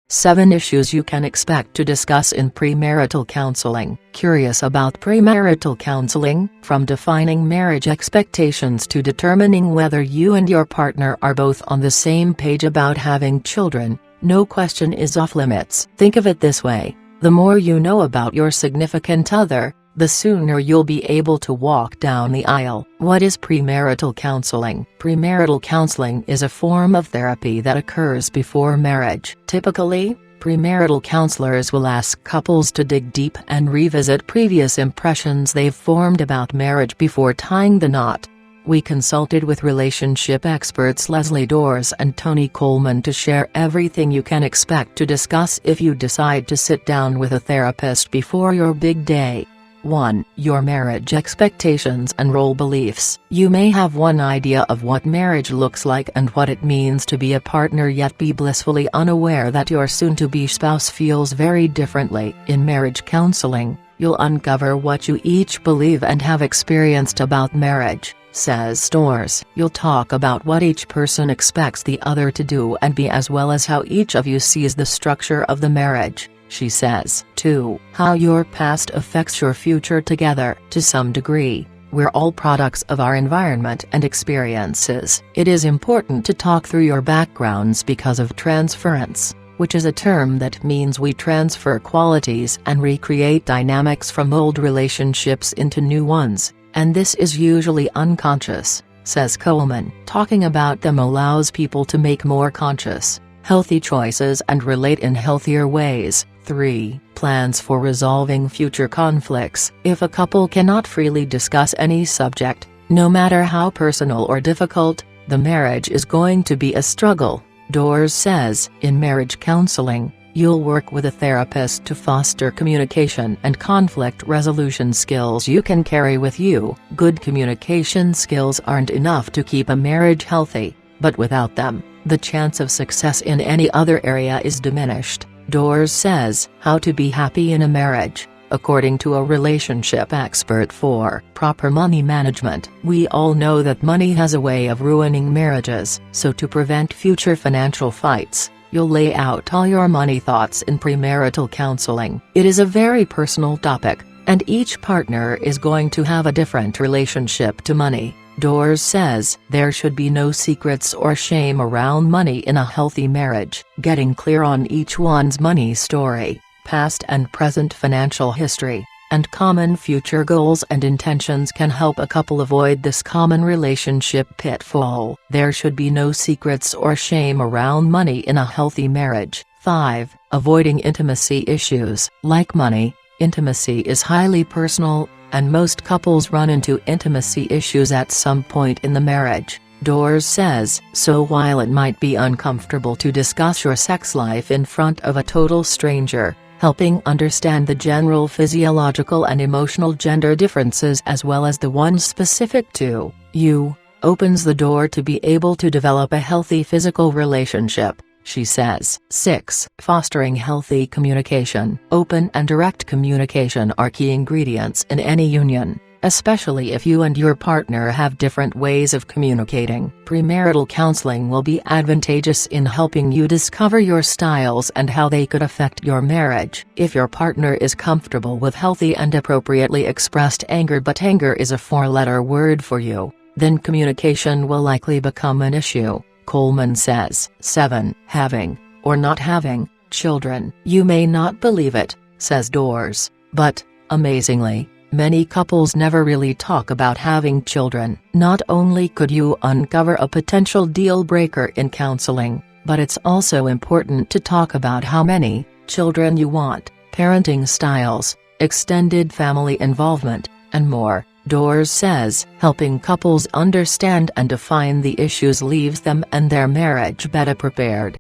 7 issues you can expect to discuss in premarital counseling. Curious about premarital counseling? From defining marriage expectations to determining whether you and your partner are both on the same page about having children, no question is off limits. Think of it this way: the more you know about your significant other, the sooner you'll be able to walk down the aisle. What is premarital counseling? Premarital counseling is a form of therapy that occurs before marriage. Typically, premarital counselors will ask couples to dig deep and revisit previous impressions they've formed about marriage before tying the knot. We consulted with relationship experts Leslie Dors and Tony Coleman to share everything you can expect to discuss if you decide to sit down with a therapist before your big day. 1. Your marriage expectations and role beliefs. You may have one idea of what marriage looks like and what it means to be a partner, yet be blissfully unaware that your soon-to-be spouse feels very differently. In marriage counseling, you'll uncover what you each believe and have experienced about marriage, says Dors. You'll talk about what each person expects the other to do and be, as well as how each of you sees the structure of the marriage, she says. 2. How your past affects your future together. To some degree, we're all products of our environment and experiences. It is important to talk through your backgrounds because of transference, which is a term that means we transfer qualities and recreate dynamics from old relationships into new ones, and this is usually unconscious, says Coleman. Talking about them allows people to make more conscious, healthy choices and relate in healthier ways. 3. Plans for resolving future conflicts. If a couple cannot freely discuss any subject, no matter how personal or difficult, the marriage is going to be a struggle, Dors says. In marriage counseling, you'll work with a therapist to foster communication and conflict resolution skills you can carry with you. Good communication skills aren't enough to keep a marriage healthy, but without them, the chance of success in any other area is diminished. Dors says. How to be happy in a marriage. According to a relationship expert for proper money management, we all know that money has a way of ruining marriages, so to prevent future financial fights, you'll lay out all your money thoughts in premarital counseling. It is a very personal topic, and each partner is going to have a different relationship to money. Dors says. There should be no secrets or shame around money in a healthy marriage. Getting clear on each one's money story, past and present financial history, and common future goals and intentions can help a couple avoid this common relationship pitfall. There should be no secrets or shame around money in a healthy marriage. 5. Avoiding intimacy issues. Like money, intimacy is highly personal, and most couples run into intimacy issues at some point in the marriage, Dors says. So while it might be uncomfortable to discuss your sex life in front of a total stranger, helping understand the general physiological and emotional gender differences as well as the ones specific to you, opens the door to be able to develop a healthy physical relationship, she says. 6. Fostering healthy communication. Open and direct communication are key ingredients in any union, especially if you and your partner have different ways of communicating. Premarital counseling will be advantageous in helping you discover your styles and how they could affect your marriage. If your partner is comfortable with healthy and appropriately expressed anger, but anger is a 4-letter word for you, then communication will likely become an issue, Coleman says. 7. Having, or not having, children. You may not believe it, says Dors, but, amazingly, many couples never really talk about having children. Not only could you uncover a potential deal breaker in counseling, but it's also important to talk about how many children you want, parenting styles, extended family involvement, and more. Dors says. Helping couples understand and define the issues leaves them and their marriage better prepared.